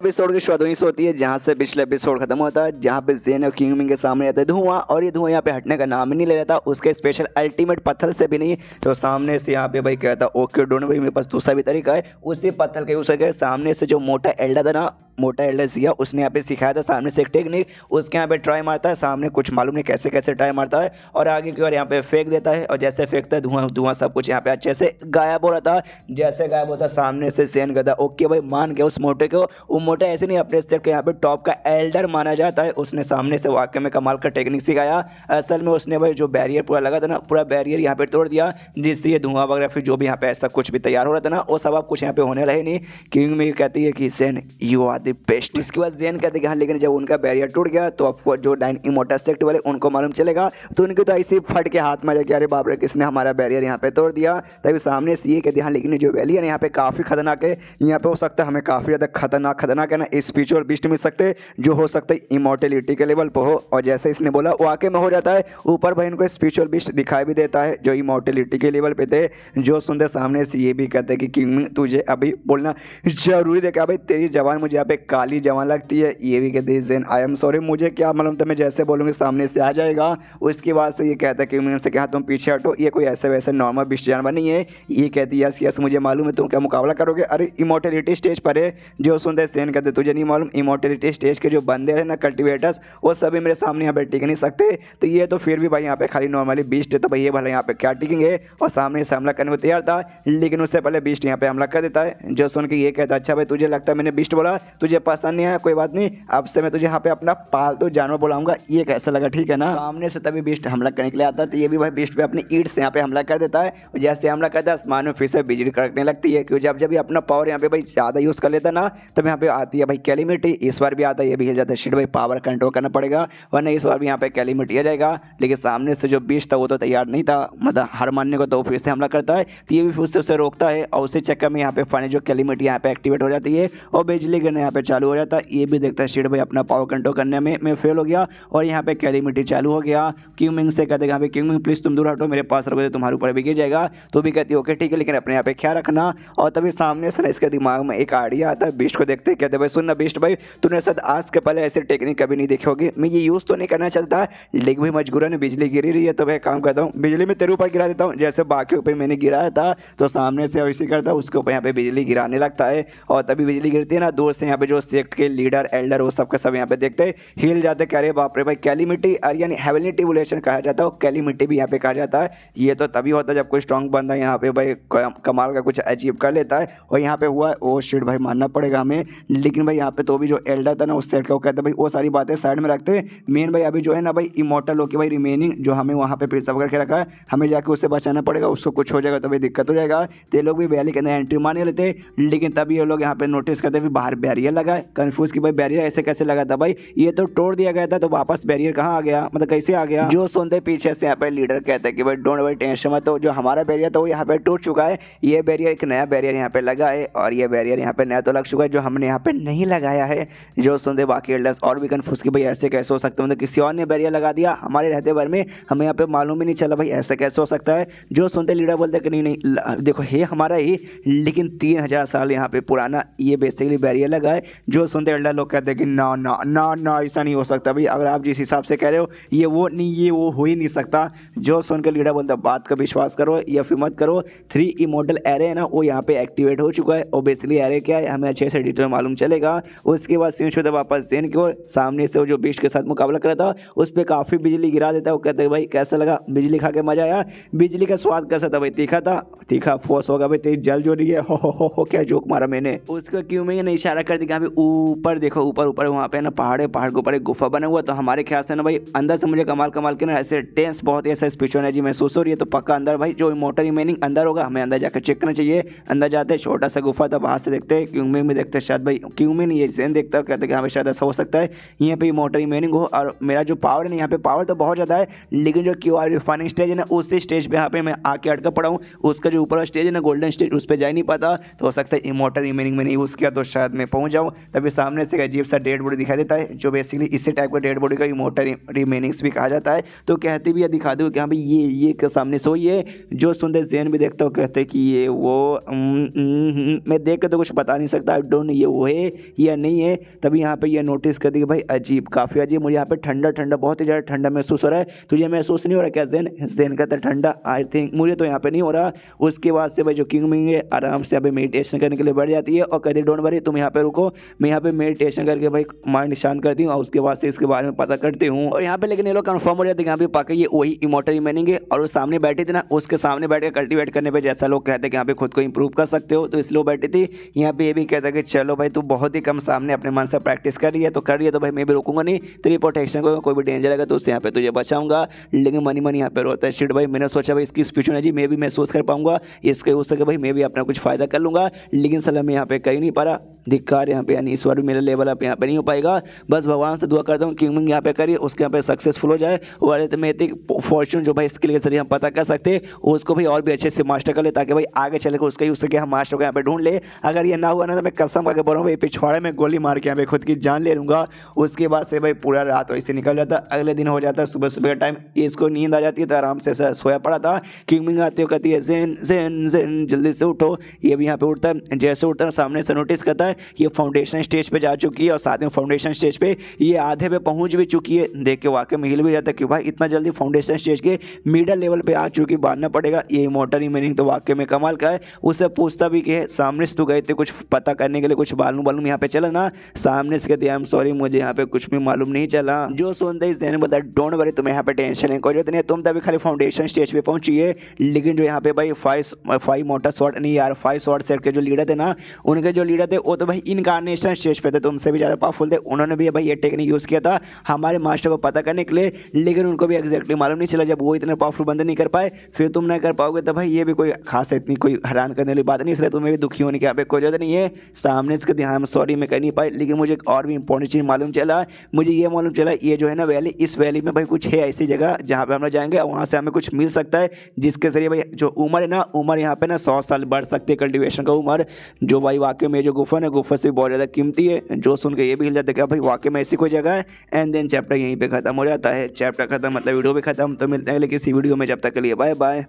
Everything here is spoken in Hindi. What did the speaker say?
एपिसोड की शुरुआत वहीं से होती है जहाँ से पिछले एपिसोड खत्म होता है, जहाँ पे ज़ेन और किंग मिंग के सामने आता है धुआं, और ये धुआं यहाँ पे हटने का नाम ही नहीं ले रहा था। उसके स्पेशल अल्टीमेट पत्थर से भी नहीं, तो सामने से यहाँ पे भाई कहता ओके डोंट वरी, मेरे पास दूसरा भी तरीका है। उसी पत्थर के यूज करके सामने से जो मोटा एल्डर था ना, मोटा एल्डर जिया, उसने यहाँ पे सिखाया था सामने से एक टेक्निक, उसके यहाँ पे ट्राई मारता है। सामने कुछ मालूम नहीं कैसे कैसे ट्राई मारता है और आगे की ओर यहाँ पे फेंक देता है, और जैसे फेंकता है धुआं धुआं सब कुछ यहाँ पे अच्छे से गायब हो रहा था। जैसे गायब होता सामने से ज़ेन कहता ओके भाई मान गया उस मोटे को। वो मोटा ऐसे नहीं, अपने स्टेट के यहाँ पे टॉप का एल्डर माना जाता है। उसने सामने से वाकई में कमाल का टेक्निक सिखाया। असल में उसने भाई जो बैरियर पूरा लगा था ना, पूरा बैरियर यहाँ पे तोड़ दिया, जिससे ये धुआं वगैरह फिर जो भी यहाँ पे ऐसा कुछ भी तैयार हो रहा था ना, वो सब आप कुछ यहाँ पे होने रहे नहीं। किंग में कहती है कि then you are the best. इसके बाद ज़ेन कहते हैं कि हाँ, लेकिन जब उनका बैरियर टूट गया तो ऑफकोर्स जो 9 इमोर्टल सेक्ट वाले उनको मालूम चलेगा, तो उनके तो ऐसे फट के हाथ में जाके अरे बाप रे किसने हमारा बैरियर यहाँ पे तोड़ दिया। तभी सामने से ये कहते हैं हाँ, लेकिन जो वैली है यहाँ पे काफ़ी खतरनाक है, यहाँ पे हो सकता है हमें काफ़ी ज़्यादा खतरनाक है ना स्पिरिचुअल बिस्ट मिल सकते हैं, जो हो सकता है इमोर्टेलिटी के लेवल पर हो। और जैसे इसने बोला वाकई में हो जाता है। ऊपर भाई इनको स्पिरिचुअल बिस्ट दिखाई भी देता है जो इमोर्टेलिटी के लेवल पे थे। जो सुनते सामने से ये भी कहते हैं कि किंग तुझे अभी बोलना जरूरी देखा भाई, तेरी जवान मुझे यहाँ पे काली जवान लगती है। ये भी कहते हैं ज़ेन आई एम सॉरी, मुझे क्या मालूम था मैं जैसे बोलूँगी सामने से आ जाएगा। उसके बाद से ये कहता है किंग से क्या तुम पीछे हटो, ये कोई ऐसे वैसे नॉर्मल बिस्ट जानवर नहीं है। ये कहती है यस यस मुझे मालूम है, तुम क्या मुकाबला करोगे, अरे इमोर्टेलिटी स्टेज पर है। जो सुनते ज़ेन कहते तुझे नहीं मालूम, इमोर्टेलिटी स्टेज के जो बंदे हैं ना कल्टिवेटर्स, वो सभी मेरे सामने यहाँ पे टिक नहीं सकते। तो ये तो फिर भी भाई यहाँ पे खाली नॉर्मली बीस्ट है, तो भाई ये भले यहाँ पे क्या टिकेंगे। और सामने से हमला करने को तैयार था, लेकिन उससे पहले बीस्ट यहाँ पे हमला कर देता है। जो सुन के ये कहता है अच्छा भाई तुझे लगता है मैंने बीस्ट बोला, तुझे पसंद नहीं आया, कोई बात नहीं, अब से मैं तुझे यहाँ पे अपना पालतू जानवर बुलाऊंगा, ये कैसा लगा ठीक है ना। सामने से तभी बीस्ट हमला करने के लिए आता है, तो ये भी भाई बीस्ट पे अपनी ईंट से यहाँ पे हमला कर देता है। जैसे हमला करता है आसमान में फिर से बिजली कड़कने लगती है, क्योंकि जब अपना पावर यहाँ पे भाई ज़्यादा यूज़ कर लेता ना, तब यहाँ पे आती है भाई कैलिमिटी। इस बार भी आता है, ये भी हिल जाता है शिट भाई, पावर कंट्रोल करना पड़ेगा वरना इस बार भी यहाँ पे कैलिमिटी आ जाएगा। लेकिन सामने से जो बीस्ट था वो तो तैयार नहीं था, मतलब हार मानने को, तो फिर से हमला करता है। तो ये भी फिर से उसे रोकता है, और उसी चक्कर में यहाँ पे फाइनली जो कैलिमिटी यहाँ पे एक्टिवेट हो जाती है और बिजली गिरना यहाँ पे चालू हो जाता है। ये भी देखता है शिट भाई अपना पावर कंट्रोल करने में फेल हो गया, और यहाँ पे कैलिमिटी चालू हो गया। किंग मिंग से कहते हैं यहाँ पे किंग मिंग प्लीज़ तुम दूर हटो, मेरे पास रखो तो तुम्हारे ऊपर भी गिर जाएगा। तो भी कहती है ओके ठीक है, लेकिन अपने यहाँ पे ख्याल रखना। और तभी सामने से ना इसके दिमाग में एक आइडिया आता है। बीस्ट को देखते कहते भाई सुन ना बीस्ट भाई, तूने शायद आज के पहले ऐसे टेक्निक कभी नहीं देखी होगी, मैं ये यूज़ तो नहीं करना चाहता, लेकिन भाई मजबूरन बिजली गिरी रही है, तो भाई काम करता हूँ बिजली में तेरे ऊपर गिरा देता हूँ, जैसे बाकी ऊपर मैंने गिराया था। तो सामने से वैसे करता है, उसके ऊपर यहाँ पे बिजली गिराने लगता है। और तभी बिजली गिरती है ना, दूर से यहाँ पे जो सेक्ट के लीडर एल्डर वो सबका सब यहाँ पे देखते हिल जाते, कह रहे बाप रे भाई कैलिमिटी, यानी हेवनली टिबुलेशन कहा जाता है, कैलिमिटी भी यहाँ पे कहा जाता है। ये तो तभी होता है जब कोई स्ट्रॉन्ग बंदा यहाँ पे भाई कमाल का कुछ अचीव कर लेता है, और यहाँ पे हुआ वो शिट भाई मानना पड़ेगा हमें। लेकिन भाई यहाँ पे तो भी जो एल्डर था ना उस सेट का, वो कहते भाई वो सारी बातें साइड में रखते, मेन भाई अभी जो है ना भाई इमोर्टल होके भाई रिमेनिंग जो हमें वहाँ पे प्रिजर्व करके रखा है, हमें जाके उससे बचाना पड़ेगा, उसको कुछ हो जाएगा तो भाई दिक्कत हो जाएगा। तो ये लोग भी वैली के अंदर एंट्री मारने लेते, लेकिन तभी ये लोग यहाँ पे नोटिस करते बाहर बैरियर लगा है। कन्फ्यूज कि भाई बैरियर ऐसे कैसे लगा था भाई, ये तो तोड़ दिया गया था, तो वापस बैरियर कहाँ आ गया, मतलब कैसे आ गया। जो सुनते पीछे से यहाँ पे लीडर कहते हैं कि भाई डोंट वरी टेंशन मत, तो जो हमारा बैरियर था वो यहाँ पे टूट चुका है, ये बैरियर एक नया बैरियर यहाँ पे लगा है, और ये बैरियर यहाँ पे नया तो लग चुका है जो हमने यहाँ पे नहीं लगाया है। जो सुनते बाकी एल्डर्स और भी कन्फ्यूज कि भाई ऐसे कैसे हो सकता है, मतलब किसी और ने बैरियर लगा दिया हमारे रहते भर में, हमें यहाँ पे मालूम ही नहीं चला भाई ऐसे कैसे हो सकता है। जो सुनते लीडर बोलते कि नहीं देखो ये हमारा ही, लेकिन 3000 साल यहाँ पे पुराना ये बेसिकली बैरियर लगा है। जो सुनते एल्डर लोग कहते हैं कि ना ना ना ना ऐसा नहीं हो सकता भाई, अगर आप जिस हिसाब से कह रहे हो ये वो नहीं, ये वो हो ही नहीं सकता। जो सुन के लीडर बोलता बात का विश्वास करो या फिर मत करो, 3 इमोर्टल एरे है ना वो यहाँ पे एक्टिवेट हो चुका है, और बेसिकली एरे क्या है हमें अच्छे से डिटेल मालूम चलेगा। उसके बाद सीन शुदा वापस ज़ेन की ओर, सामने से वो जो बीस्ट के साथ मुकाबला कर रहा था उस पर काफ़ी बिजली गिरा देता है। वो कहते हैं भाई कैसा लगा, बिजली खा के मजा आया, बिजली का स्वाद कैसा था भाई, तीखा था, तीखा फोर्स होगा भाई, तेरी जल जो रही है, हो क्या जोक मारा मैंने। उसका क्यों में ने इशारा कर दिया भाई ऊपर देखो, ऊपर ऊपर वहाँ पे ना पहाड़ है, पहाड़ के ऊपर एक गुफा बना हुआ, तो हमारे ख्याल से ना भाई अंदर से मुझे कमाल के ना ऐसे टेंस बहुत ही ऐसा स्पिरिचुअल एनर्जी महसूस हो रही है। तो पक्का अंदर भाई जो इमोर्टल रिमेनिंग अंदर होगा, हमें अंदर जाकर चेक करना चाहिए। अंदर जाते हैं, छोटा सा गुफा था, बाहर से देखते हैं, क्यों में देखते हैं शायद भाई क्यों में नहीं ये ज़ेन देखता है, कहते हैं कि हाँ भाई शायद ऐसा हो सकता है यहाँ पे इमोर्टल रिमेनिंग हो, और मेरा जो पावर है ना यहाँ पे पावर तो बहुत ज़्यादा है, लेकिन जो क्यू आर रिफाइनिंग स्टेज है ना उसी स्टेज पे यहाँ पे मैं आके अटका पड़ा हूँ। उसका जो ऊपर स्टेज है ना गोल्डन स्टेज, उस पर जा नहीं पाता, तो हो सकता है इमोर्टल रिमेनिंग में नहीं यूज़ किया तो शायद मैं पहुँच जाऊँ। जाऊँ तभी सामने से एक अजीब सा डेड बॉडी दिखाई देता है, जो बेसिकली इसी टाइप का डेड बॉडी का इमोर्टल रिमेनिंग्स भी कहा जाता है। तो कहते भी दिखा दो कि हाँ भाई ये के सामने सो ये जो सुनते ज़ेन भी देखता हो कहते कि ये वो मैं देख के तो कुछ बता नहीं सकता, आई डोंट नो ये वो है या नहीं है। तभी यहाँ पे ये नोटिस कर दी कि भाई अजीब, काफ़ी अजीब, मुझे यहाँ पे ठंडा ठंडा, बहुत ही ज़्यादा ठंडा महसूस हो रहा है। तुझे महसूस नहीं हो रहा क्या ज़ेन? ज़ेन का तो ठंडा, आई थिंक मुझे तो यहाँ पे नहीं हो रहा। उसके बाद से भाई जो किंग मिंग है आराम से यहाँ पे मेडिटेशन करने के लिए बैठ जाती है और कहती डोंट वरी तुम यहाँ पे रुको, मैं यहाँ पे मेडिटेशन करके भाई माइंड शांत करती हूँ और उसके बाद से इसके बारे में पता करती हूँ। और यहाँ पे लेकिन ये लोग कंफर्म हो जाते हैं यहाँ पे पाके ये वही इमोर्टल रिमेनिंग है। और वो सामने बैठी थी ना, उसके सामने बैठ के कल्टीवेट करने पे जैसा लोग कहते हैं कि यहाँ पे खुद को इंप्रूव कर सकते हो, तो इसलिए वो बैठी थी। यहाँ पे ये भी कहता है कि चलो भाई तू बहुत ही कम सामने अपने मन से प्रैक्टिस कर रही है तो भाई मैं भी रुकूंगा नहीं, तेरी प्रोटेक्शन को कोई भी डेंजर आएगा तो उससे यहाँ पे तुझे बचाऊंगा। लेकिन मनी मनी यहाँ पे रोता है शिट भाई, मैंने सोचा भाई इसकी स्पीच एनर्जी मैं भी महसूस कर पाऊंगा, इसके हो सके भाई मैं भी अपना कुछ फायदा कर लूंगा। लेकिन सलाह मैं यहाँ पे कर ही नहीं पा रहा, धिक्कार यहाँ पे, यानी इस बार भी मेरा लेवल अप यहाँ पे नहीं हो पाएगा। बस भगवान से दुआ करता हूँ किंग मिंग यहाँ पे करिए उसके यहाँ पे सक्सेसफुल हो जाए और अरिथमेटिक फॉर्चून जो भाई स्किल के जरिए हम पता कर सकते उसको भी और भी अच्छे से मास्टर कर ले, ताकि भाई आगे चले कर उसके यूज करके हम मास्टर को यहाँ पे ढूंढ ले। अगर ये ना हुआ ना तो मैं कसम करके बोल रहा हूँ भाई पिछवाड़े में गोली मार के यहाँ पे खुद की जान ले लूँगा। उसके बाद से भाई पूरा रात वैसे निकल जाता, अगले दिन हो जाता सुबह सुबह का टाइम, इसको नींद आ जाती है तो आराम से सोया पड़ा था। किंग मिंग आती है कहती है ज़ेन ज़ेन ज़ेन जल्दी से उठो। ये भी यहाँ पे उठता है, जैसे उठता है सामने से नोटिस करता है ये फाउंडेशन स्टेज पे जा चुकी है और साथ में फाउंडेशन स्टेज पे ये आधे पे पहुंच भी चुकी है। देख के वाकई में हिल भी जाता है कि भाई इतना जल्दी फाउंडेशन स्टेज के मिडल लेवल पे आ चुकी, मानना पड़ेगा ये इमोर्टल रिमेनिंग तो वाकई में कमाल का है। उससे पूछता भी कि सामने से तू गए थे कुछ पता करने के लिए, कुछ मालूम यहाँ पे चला ना? सामने से कहती है आई एम सॉरी मुझे यहाँ पे कुछ भी मालूम नहीं चला। जो सुनते ही ज़ेन बोलता है डोंट वरी तुम्हें यहाँ पे टेंशन है कोई जरूरत नहीं, तुम तभी खाली फाउंडेशन स्टेज पे पहुंची है। लेकिन जो यहाँ पे भाई फाइव मोटर स्वॉर्ड नहीं यार 5 स्वॉर्ड सेट के जो लीडर थे ना, उनके जो लीडर थे वो तो भाई इनकार्नेशन स्टेज पे थे, तुमसे भी ज़्यादा पावरफुल थे। उन्होंने भी भाई ये टेक्निक यूज़ किया था हमारे मास्टर को पता करने के लिए, लेकिन उनको भी एग्जैक्टली मालूम नहीं चला। जब वो इतने पावरफुल बंदे नहीं कर पाए फिर तुम नहीं कर पाओगे तो भाई ये भी कोई खास इतनी कोई हैरान करने वाली बात नहीं, इसलिए तुम्हें भी दुखी होने की यहाँ पे कोई जरूरत नहीं है। सामने इसके ध्यान सॉरी मैं कर नहीं पाई, लेकिन मुझे एक और भी इंपॉर्टेंट चीज़ मालूम चला। मुझे ये मालूम चला ये जो है ना वैली, इस वैली में भाई कुछ है ऐसी जगह जहाँ पे हम लोग जाएंगे और वहाँ से हमें कुछ मिल सकता है जिसके जरिए भाई जो उम्र है ना, उम्र यहाँ पे ना 100 साल बढ़ सकती है, कल्टिवेशन का उम्र, जो भाई वाकई में जो गुफा है गुफा से बहुत ज़्यादा कीमती है। जो सुन के ये भी हिल जाता है कि भाई वाकई में ऐसी कोई जगह है। एंड देन चैप्टर यहीं पे खत्म हो जाता है। चैप्टर खत्म मतलब वीडियो भी खत्म। तो मिलते हैं अगले किसी वीडियो में, जब तक के लिए बाय बाय।